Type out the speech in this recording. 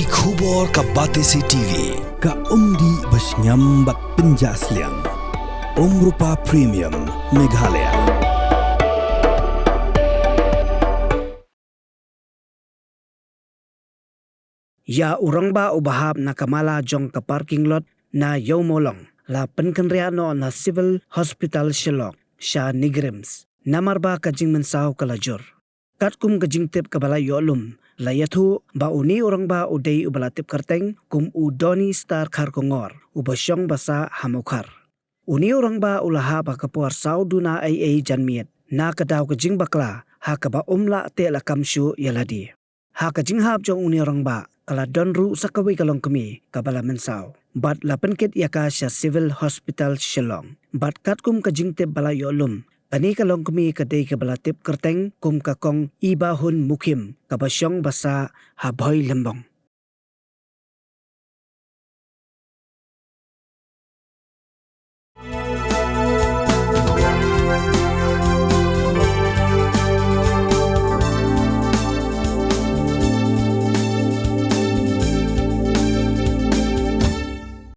Ki khubor ka Batesi TV. Ka umdi basnyam bak penjaslian. Rupa Premium Meghalaya. Ya urang ba ubahap na kamala jong ka parking lot na Yomolong la penkenriano na Civil Hospital Shillong sya Nigrims. Namar ba kajing mensaw kalajur. Katkum kajing tip kabala yolum la yathu ba uni urang ba udai ubalatip karteng kum udoni star kharkongor ubasyong basa hamukar. Uni urang ba ulaha ba kapuar sauduna ai janmiet na kadaw kajing bakla ha kaba umla te lakamshu yaladi. Ha kajing hap jong uni orang ba kala donru sakawi kalong kami kabala mensaw. Bat lapenkit yaka sya Civil Hospital Shillong. Bat katkum kajing tip bala yolum. Kani kalong kami kadai kabala tip kerteng kum kakong ibahun mukim kabasyong basa haboy lembong.